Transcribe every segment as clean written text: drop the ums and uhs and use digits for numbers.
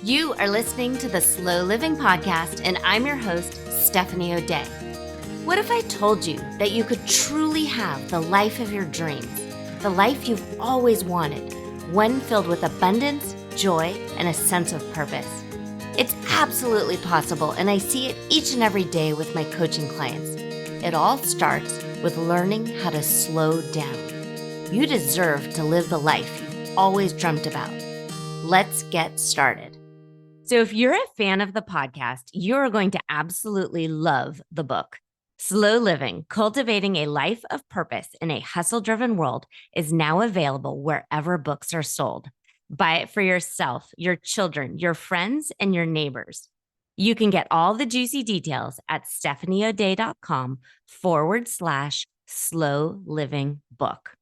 You are listening to the Slow Living Podcast, and I'm your host, Stephanie O'Day. What if I told you that you could truly have the life of your dreams, the life you've always wanted, one filled with abundance, joy, and a sense of purpose? It's absolutely possible, and I see it each and every day with my coaching clients. It all starts with learning how to slow down. You deserve to live the life you've always dreamt about. Let's get started. So if you're a fan of the podcast, you're going to absolutely love the book. Slow Living, Cultivating a Life of Purpose in a Hustle-Driven World is now available wherever books are sold. Buy it for yourself, your children, your friends, and your neighbors. You can get all the juicy details at stephanieoday.com/slow living book.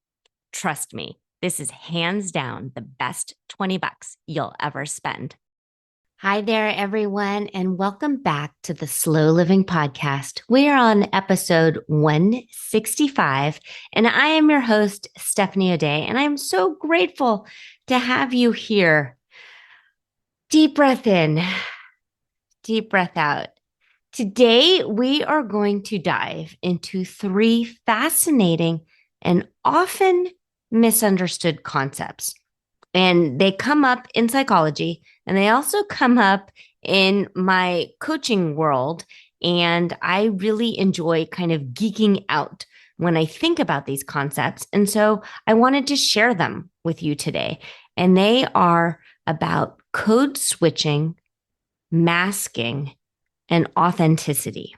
Trust me, this is hands down the best $20 you'll ever spend. Hi there, everyone, and welcome back to the Slow Living Podcast. We are on episode 165, and I am your host, Stephanie O'Day, and I'm so grateful to have you here. Deep breath in, deep breath out. Today, we are going to dive into 3 fascinating and often misunderstood concepts. And they come up in psychology, and they also come up in my coaching world. And I really enjoy kind of geeking out when I think about these concepts. And so I wanted to share them with you today. And they are about code switching, masking, and authenticity.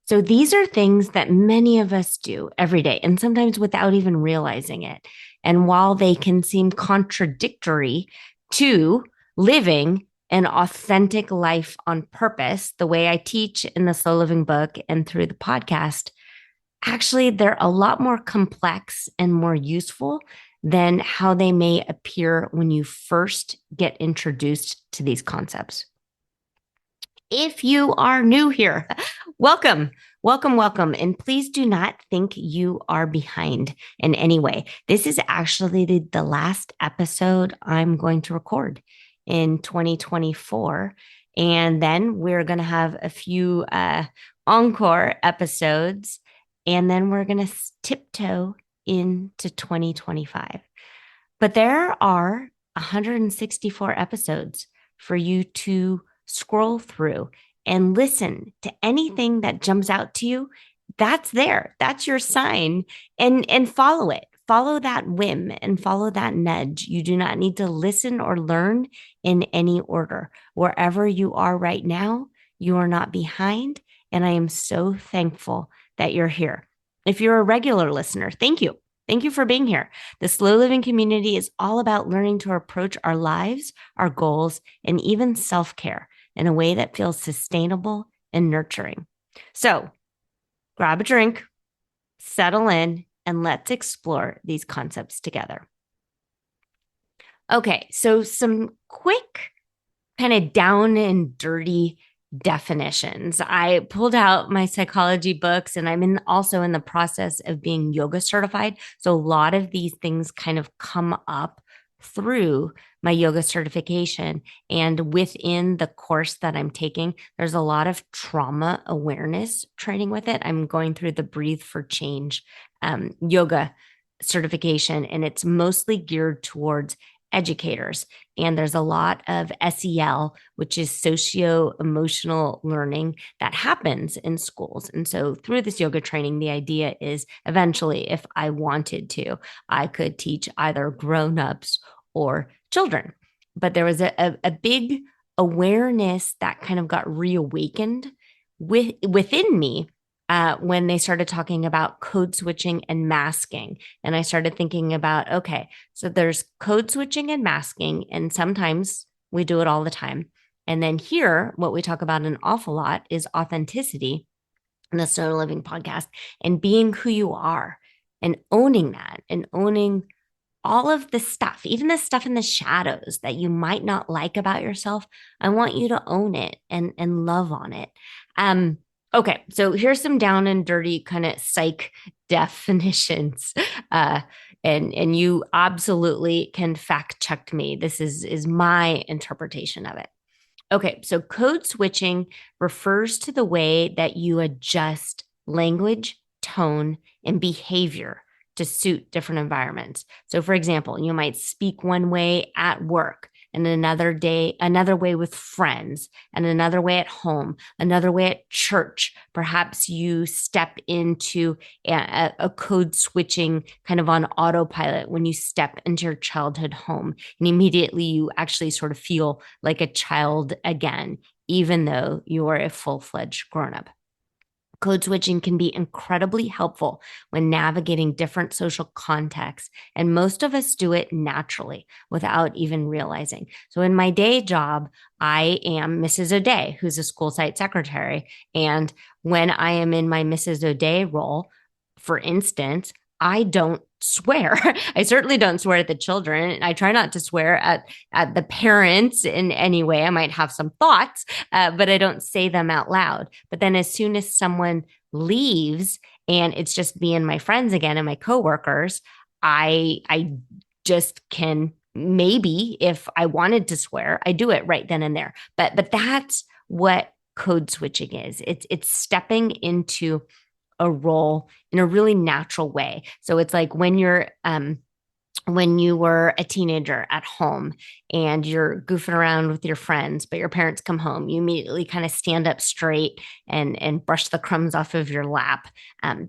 So these are things that many of us do every day, and sometimes without even realizing it. And while they can seem contradictory to living an authentic life on purpose, the way I teach in the Slow Living book and through the podcast, actually, they're a lot more complex and more useful than how they may appear when you first get introduced to these concepts. If you are new here, welcome. And please do not think you are behind in any way. This is actually the last episode I'm going to record in 2024. And then we're going to have a few encore episodes. And then we're going to tiptoe into 2025. But there are 164 episodes for you to scroll through and listen to anything that jumps out to you. That's there. That's your sign. And follow it. Follow that whim and follow that nudge. You do not need to listen or learn in any order. Wherever you are right now, you are not behind. And I am so thankful that you're here. If you're a regular listener, thank you. Thank you for being here. The Slow Living community is all about learning to approach our lives, our goals, and even self-care in a way that feels sustainable and nurturing. So grab a drink, settle in, and let's explore these concepts together. Okay, so some quick kind of down and dirty definitions. I pulled out my psychology books, and I'm also in the process of being yoga certified. So a lot of these things kind of come up through my yoga certification. And within the course that I'm taking, there's a lot of trauma awareness training with it. I'm going through the Breathe for Change yoga certification, and it's mostly geared towards educators. And there's a lot of SEL, which is socio-emotional learning that happens in schools. And so through this yoga training, the idea is eventually, if I wanted to, I could teach either grown-ups or children. But there was a big awareness that kind of got reawakened within me when they started talking about code switching and masking. And I started thinking about, okay, so there's code switching and masking, and sometimes we do it all the time. And then here, what we talk about an awful lot is authenticity in the Slow Living podcast, and being who you are and owning that and owning all of the stuff, even the stuff in the shadows that you might not like about yourself. I want you to own it and love on it. Okay, so here's some down and dirty kind of psych definitions. And you absolutely can fact check me. This is my interpretation of it. Okay, so code switching refers to the way that you adjust language, tone, and behavior to suit different environments. So, for example, you might speak one way at work, and another day, another way with friends, and another way at home, another way at church. Perhaps you step into a code switching kind of on autopilot when you step into your childhood home, and immediately you actually sort of feel like a child again, even though you are a full-fledged grown-up. Code switching can be incredibly helpful when navigating different social contexts, and most of us do it naturally without even realizing. So, in my day job, I am Mrs. O'Day, who's a school site secretary. And when I am in my Mrs. O'Day role, for instance, I don't swear. I certainly don't swear at the children. I try not to swear at the parents in any way. I might have some thoughts, but I don't say them out loud. But then as soon as someone leaves and it's just me and my friends again and my coworkers, I just can, maybe if I wanted to swear, I do it right then and there. But that's what code switching is. It's stepping into a role in a really natural way. So it's like when you were a teenager at home and you're goofing around with your friends, but your parents come home, you immediately kind of stand up straight and brush the crumbs off of your lap.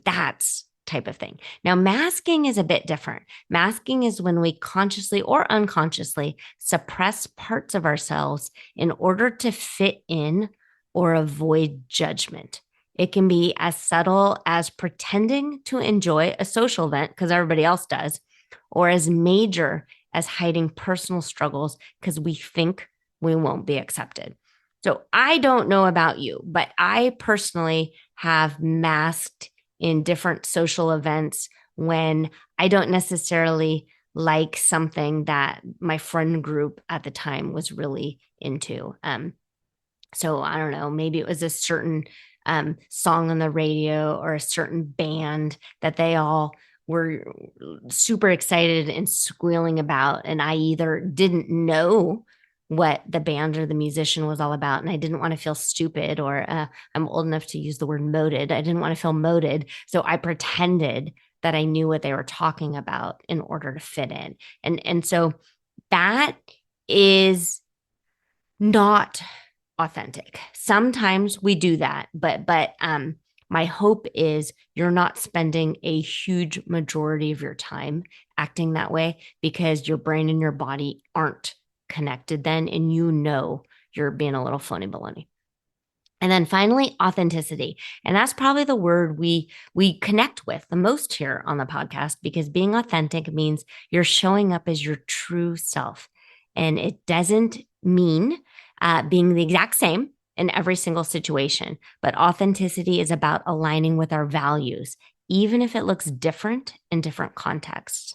That's type of thing. Now, masking is a bit different. Masking is when we consciously or unconsciously suppress parts of ourselves in order to fit in or avoid judgment. It can be as subtle as pretending to enjoy a social event because everybody else does, or as major as hiding personal struggles because we think we won't be accepted. So I don't know about you, but I personally have masked in different social events when I don't necessarily like something that my friend group at the time was really into. So I don't know, maybe it was a certain song on the radio or a certain band that they all were super excited and squealing about. And I either didn't know what the band or the musician was all about, and I didn't want to feel stupid, or I'm old enough to use the word moded. I didn't want to feel moded. So I pretended that I knew what they were talking about in order to fit in. And so that is not authentic. Sometimes we do that, but my hope is you're not spending a huge majority of your time acting that way because your brain and your body aren't connected then, and you know you're being a little phony baloney. And then finally, authenticity. And that's probably the word we connect with the most here on the podcast, because being authentic means you're showing up as your true self. And it doesn't mean being the exact same in every single situation, but authenticity is about aligning with our values, even if it looks different in different contexts.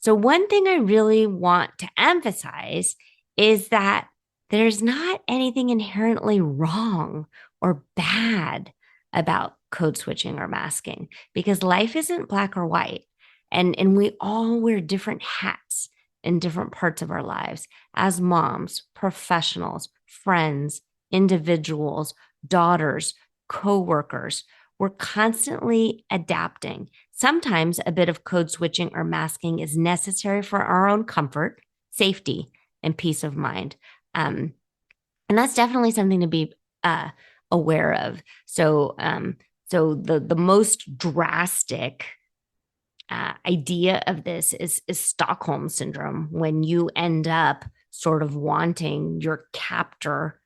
So, one thing I really want to emphasize is that there's not anything inherently wrong or bad about code switching or masking, because life isn't black or white. And we all wear different hats in different parts of our lives as moms, professionals, friends, individuals, daughters, coworkers. We're constantly adapting. Sometimes a bit of code switching or masking is necessary for our own comfort, safety, and peace of mind. And that's definitely something to be aware of. So the most drastic idea of this is Stockholm syndrome, when you end up sort of wanting your captor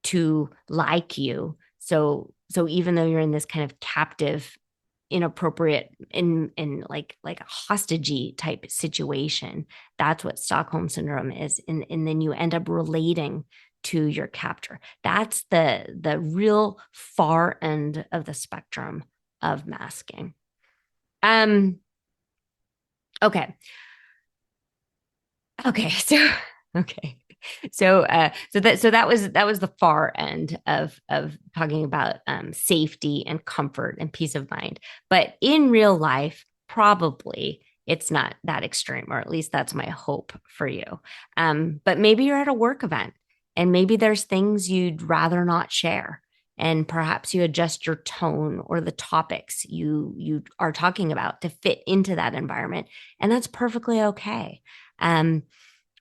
to like you. So even though you're in this kind of captive, inappropriate, in like a hostagey type situation, that's what Stockholm syndrome is. And then you end up relating to your captor. That's the real far end of the spectrum of masking. Okay. Okay. So okay. So that was the far end of talking about safety and comfort and peace of mind. But in real life, probably it's not that extreme, or at least that's my hope for you. But maybe you're at a work event and maybe there's things you'd rather not share. And perhaps you adjust your tone or the topics you are talking about to fit into that environment. And that's perfectly okay.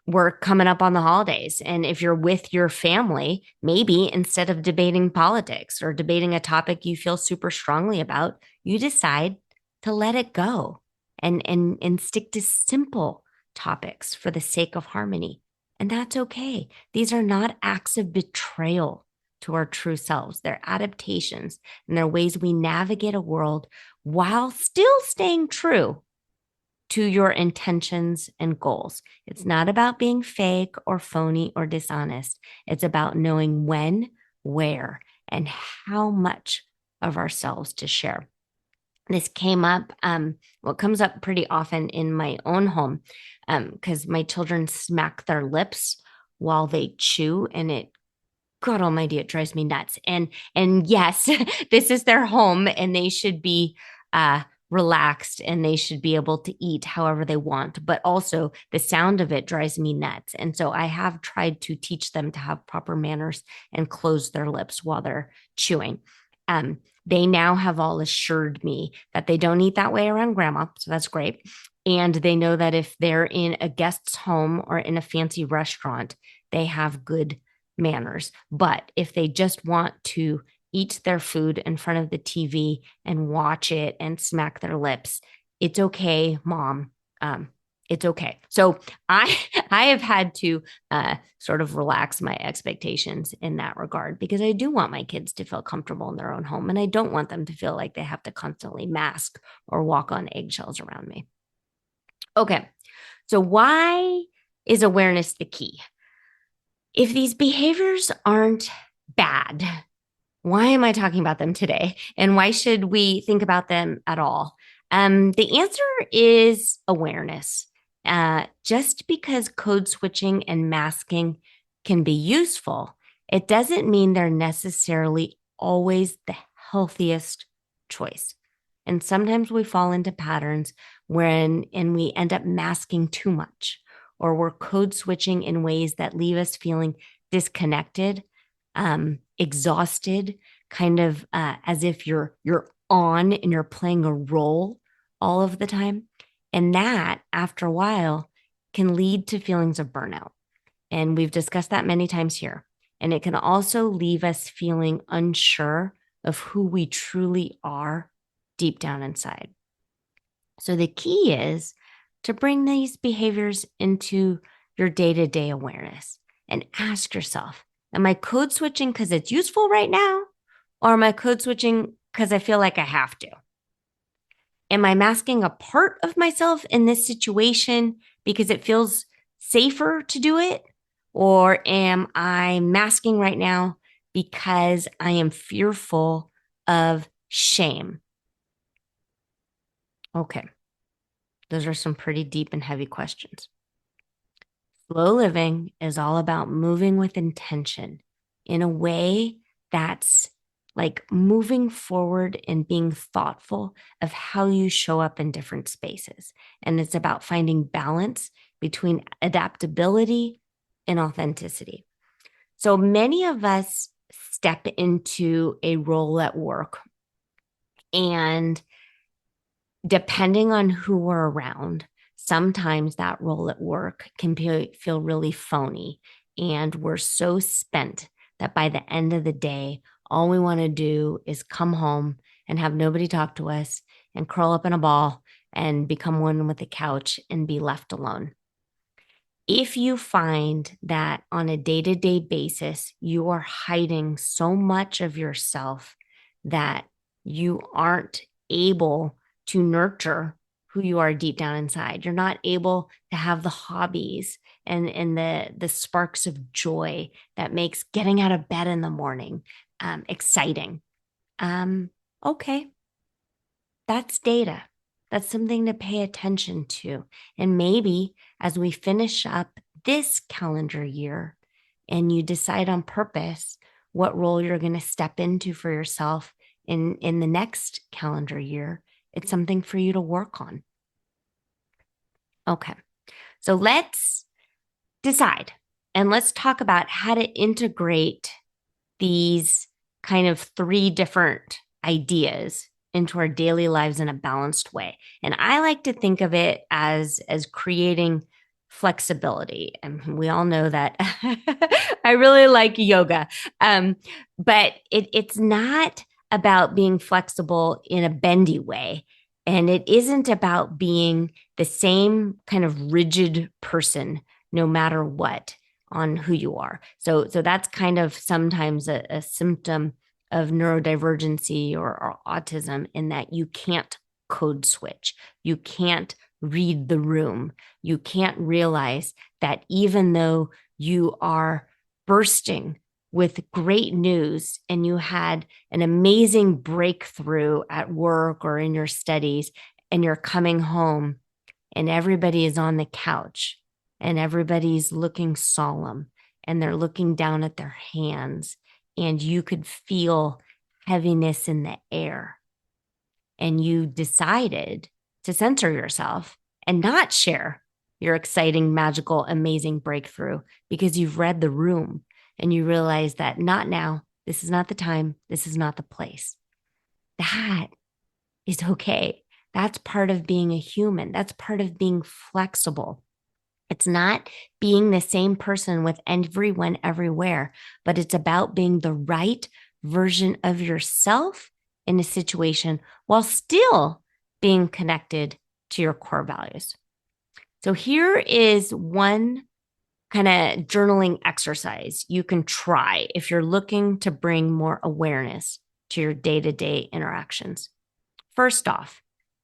We're coming up on the holidays. And if you're with your family, maybe instead of debating politics or debating a topic you feel super strongly about, you decide to let it go and stick to simple topics for the sake of harmony. And that's okay. These are not acts of betrayal to our true selves. They're adaptations and they're ways we navigate a world while still staying true to your intentions and goals. It's not about being fake or phony or dishonest. It's about knowing when, where, and how much of ourselves to share. This came up, what comes up pretty often in my own home, because my children smack their lips while they chew, and God almighty, it drives me nuts. And yes, this is their home and they should be relaxed and they should be able to eat however they want. But also the sound of it drives me nuts. And so I have tried to teach them to have proper manners and close their lips while they're chewing. They now have all assured me that they don't eat that way around grandma. So that's great. And they know that if they're in a guest's home or in a fancy restaurant, they have good manners. But if they just want to eat their food in front of the TV and watch it and smack their lips, it's okay, mom. It's okay. So I I have had to sort of relax my expectations in that regard because I do want my kids to feel comfortable in their own home, and I don't want them to feel like they have to constantly mask or walk on eggshells around me. Okay. So why is awareness the key? If these behaviors aren't bad, why am I talking about them today? And why should we think about them at all? The answer is awareness. Just because code switching and masking can be useful, it doesn't mean they're necessarily always the healthiest choice. And sometimes we fall into patterns when and we end up masking too much, or we're code switching in ways that leave us feeling disconnected, exhausted, kind of as if you're on and you're playing a role all of the time. And that, after a while, can lead to feelings of burnout. And we've discussed that many times here. And it can also leave us feeling unsure of who we truly are deep down inside. So the key is to bring these behaviors into your day-to-day awareness and ask yourself, am I code switching because it's useful right now? Or am I code switching because I feel like I have to? Am I masking a part of myself in this situation because it feels safer to do it? Or am I masking right now because I am fearful of shame? Okay, those are some pretty deep and heavy questions. Slow living is all about moving with intention in a way that's like moving forward and being thoughtful of how you show up in different spaces. And it's about finding balance between adaptability and authenticity. So many of us step into a role at work, and depending on who we're around, sometimes that role at work can feel really phony. And we're so spent that by the end of the day, all we want to do is come home and have nobody talk to us and curl up in a ball and become one with the couch and be left alone. If you find that on a day-to-day basis, you are hiding so much of yourself that you aren't able to nurture who you are deep down inside. You're not able to have the hobbies and the sparks of joy that makes getting out of bed in the morning exciting. Okay, that's data. That's something to pay attention to. And maybe as we finish up this calendar year and you decide on purpose what role you're going to step into for yourself in the next calendar year, it's something for you to work on. Okay. So let's decide and let's talk about how to integrate these kind of three different ideas into our daily lives in a balanced way. And I like to think of it as creating flexibility. And we all know that I really like yoga. But it's not about being flexible in a bendy way. And it isn't about being the same kind of rigid person no matter what on who you are. So that's kind of sometimes a symptom of neurodivergency or autism, in that you can't code switch. You can't read the room. You can't realize that even though you are bursting with great news and you had an amazing breakthrough at work or in your studies, and you're coming home and everybody is on the couch and everybody's looking solemn and they're looking down at their hands, and you could feel heaviness in the air, and you decided to censor yourself and not share your exciting, magical, amazing breakthrough because you've read the room and you realize that not now, this is not the time, this is not the place. That is okay. That's part of being a human. That's part of being flexible. It's not being the same person with everyone everywhere, but it's about being the right version of yourself in a situation while still being connected to your core values. So here is one kind of journaling exercise you can try if you're looking to bring more awareness to your day-to-day interactions. First off,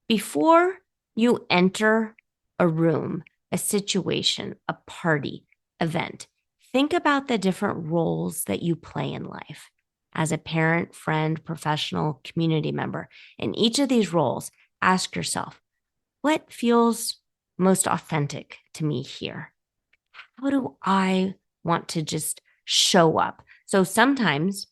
before you enter a room, a situation, a party, event, think about the different roles that you play in life as a parent, friend, professional, community member. In each of these roles, ask yourself, what feels most authentic to me here? How do I want to just show up? So sometimes,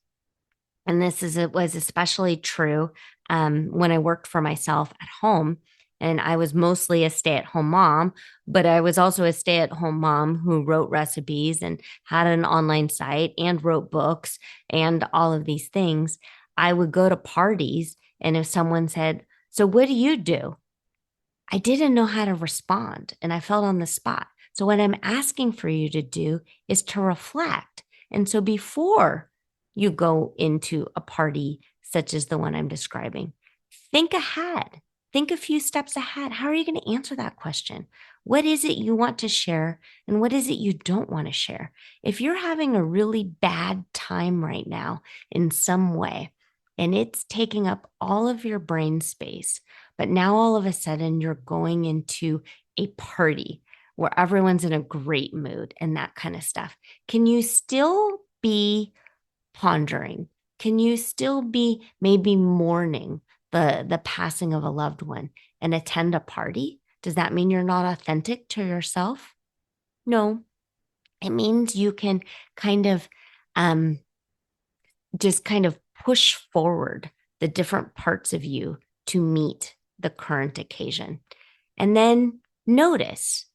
and it was especially true when I worked for myself at home. And I was mostly a stay at home mom, but I was also a stay at home mom who wrote recipes and had an online site and wrote books and all of these things. I would go to parties, and if someone said, "So what do you do?" I didn't know how to respond and I felt on the spot. So, what I'm asking for you to do is to reflect. And so, before you go into a party such as the one I'm describing, think ahead. Think a few steps ahead. How are you going to answer that question? What is it you want to share and what is it you don't want to share? If you're having a really bad time right now in some way and it's taking up all of your brain space, but now all of a sudden you're going into a party where everyone's in a great mood and that kind of stuff, can you still be pondering? Can you still be maybe mourning the passing of a loved one and attend a party? Does that mean you're not authentic to yourself? No, it means you can kind of um, just kind of push forward the different parts of you to meet the current occasion. And then notice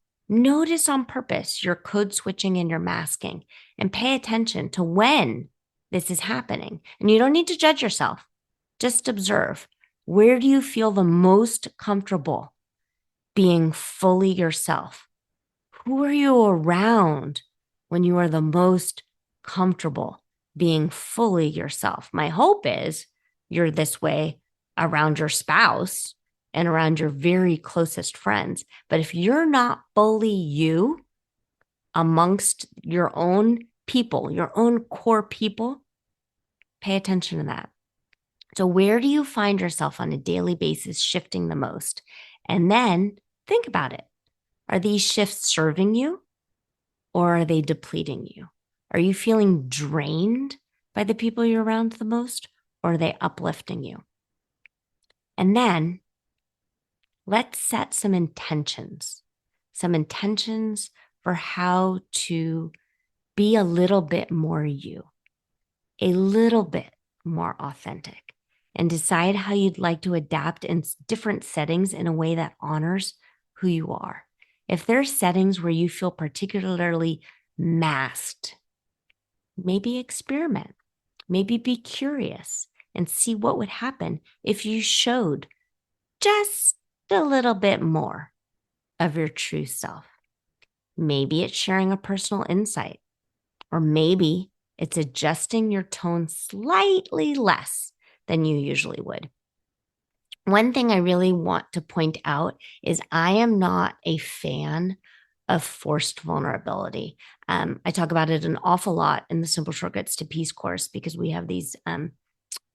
on purpose your code switching and your masking, and pay attention to when this is happening. And you don't need to judge yourself, just observe. Where do you feel the most comfortable being fully yourself? Who are you around when you are the most comfortable being fully yourself? My hope is you're this way around your spouse and around your very closest friends. But if you're not fully you amongst your own people, your own core people, pay attention to that. So, where do you find yourself on a daily basis shifting the most? And then think about it. Are these shifts serving you or are they depleting you? Are you feeling drained by the people you're around the most, or are they uplifting you? And then let's set some intentions for how to be a little bit more you, a little bit more authentic, and decide how you'd like to adapt in different settings in a way that honors who you are. If there's settings where you feel particularly masked, maybe experiment, maybe be curious and see what would happen if you showed just a little bit more of your true self. Maybe it's sharing a personal insight, or maybe it's adjusting your tone slightly less than you usually would. One thing I really want to point out is I am not a fan of forced vulnerability. I talk about it an awful lot in the Simple Shortcuts to Peace course because we have these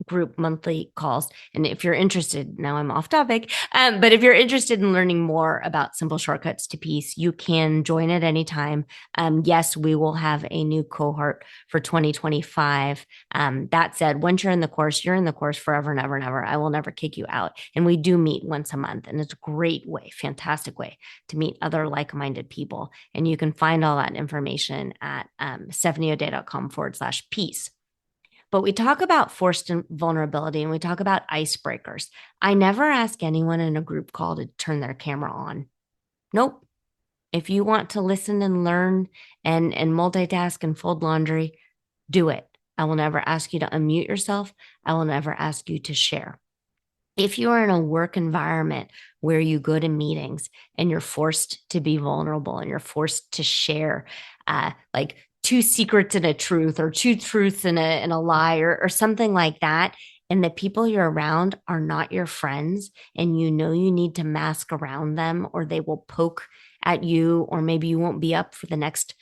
group monthly calls. And if you're interested, now I'm off topic, but if you're interested in learning more about Simple Shortcuts to Peace, you can join at any time. Yes, we will have a new cohort for 2025. That said, once you're in the course, you're in the course forever and ever and ever. I will never kick you out. And we do meet once a month. And it's a great way, fantastic way to meet other like-minded people. And you can find all that information at stephanieodea.com/peace. But we talk about forced vulnerability and we talk about icebreakers. I never ask anyone in a group call to turn their camera on. Nope. If you want to listen and learn and multitask and fold laundry, do it. I will never ask you to unmute yourself. I will never ask you to share. If you are in a work environment where you go to meetings and you're forced to be vulnerable and you're forced to share, like two secrets and a truth, or two truths and a lie, or something like that, and the people you're around are not your friends, and you know you need to mask around them or they will poke at you, or maybe you won't be up for the next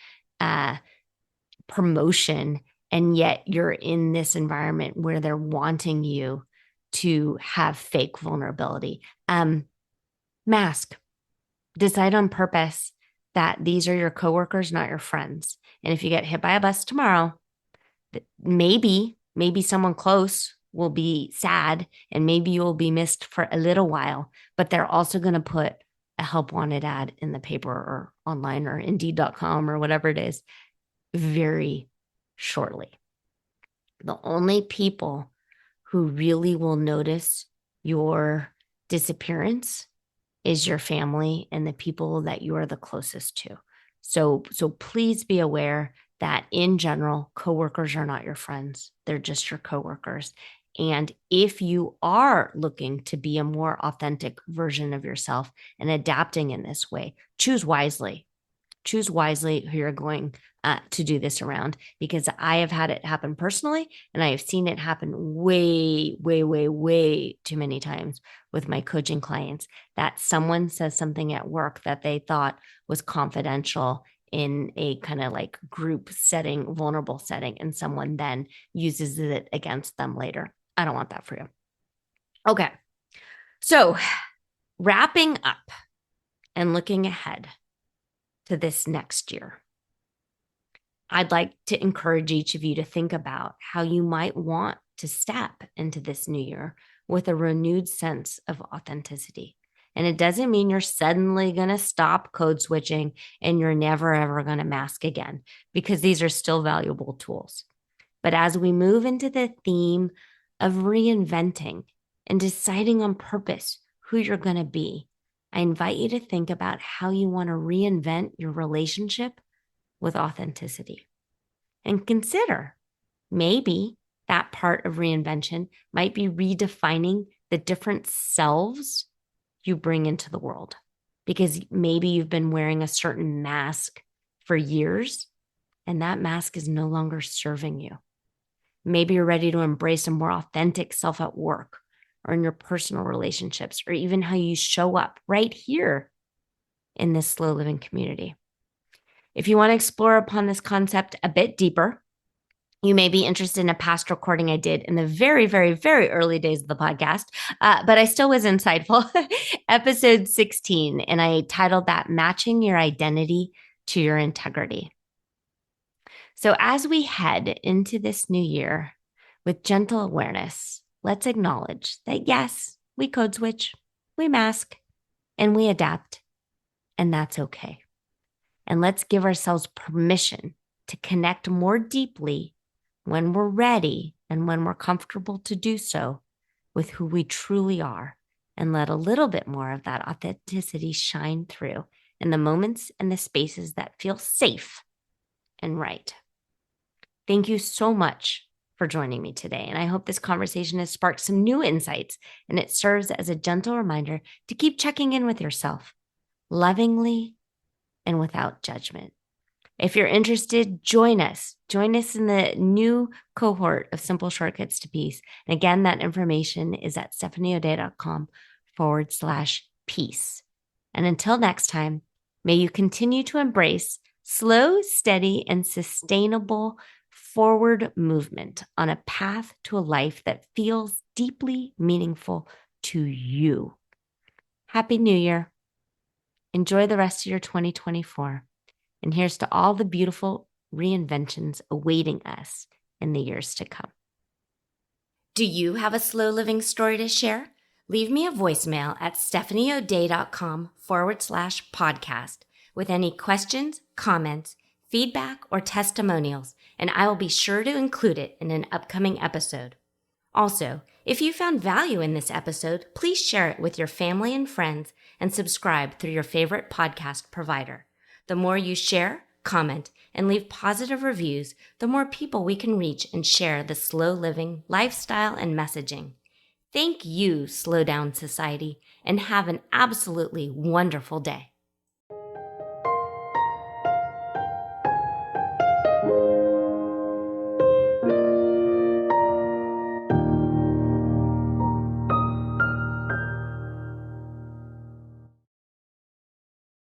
promotion, and yet you're in this environment where they're wanting you to have fake vulnerability. Mask. Decide on purpose that these are your coworkers, not your friends. And if you get hit by a bus tomorrow, maybe someone close will be sad and maybe you will be missed for a little while, but they're also going to put a help wanted ad in the paper or online or indeed.com or whatever it is very shortly. The only people who really will notice your disappearance is your family and the people that you are the closest to. So please be aware that in general, coworkers are not your friends. They're just your coworkers. And if you are looking to be a more authentic version of yourself and adapting in this way, choose wisely. Choose wisely who you're going to do this around, because I have had it happen personally, and I have seen it happen way, way, way, way too many times with my coaching clients, that someone says something at work that they thought was confidential in a kind of like group setting, vulnerable setting, and someone then uses it against them later. I don't want that for you. Okay. So wrapping up and looking ahead to this next year, I'd like to encourage each of you to think about how you might want to step into this new year with a renewed sense of authenticity. And it doesn't mean you're suddenly going to stop code switching and you're never, ever going to mask again, because these are still valuable tools. But as we move into the theme of reinventing and deciding on purpose who you're going to be, I invite you to think about how you want to reinvent your relationship with authenticity. And consider maybe that part of reinvention might be redefining the different selves you bring into the world. Because maybe you've been wearing a certain mask for years, and that mask is no longer serving you. Maybe you're ready to embrace a more authentic self at work or in your personal relationships, or even how you show up right here in this slow living community. If you want to explore upon this concept a bit deeper, you may be interested in a past recording I did in the very, very, very early days of the podcast, but I still was insightful. Episode 16, and I titled that Matching Your Identity to Your Integrity. So as we head into this new year with gentle awareness, let's acknowledge that yes, we code switch, we mask, and we adapt, and that's okay. And let's give ourselves permission to connect more deeply when we're ready and when we're comfortable to do so with who we truly are, and let a little bit more of that authenticity shine through in the moments and the spaces that feel safe and right. Thank you so much for joining me today. And I hope this conversation has sparked some new insights and it serves as a gentle reminder to keep checking in with yourself lovingly and without judgment. If you're interested, join us. Join us in the new cohort of Simple Shortcuts to Peace. And again, that information is at stephanieodea.com/peace. And until next time, may you continue to embrace slow, steady, and sustainable forward movement on a path to a life that feels deeply meaningful to you. Happy New Year. Enjoy the rest of your 2024. And here's to all the beautiful reinventions awaiting us in the years to come. Do you have a slow living story to share? Leave me a voicemail at stephanieodea.com/podcast with any questions, comments, feedback, or testimonials, and I will be sure to include it in an upcoming episode. Also, if you found value in this episode, please share it with your family and friends and subscribe through your favorite podcast provider. The more you share, comment, and leave positive reviews, the more people we can reach and share the slow living lifestyle and messaging. Thank you, Slow Down Society, and have an absolutely wonderful day.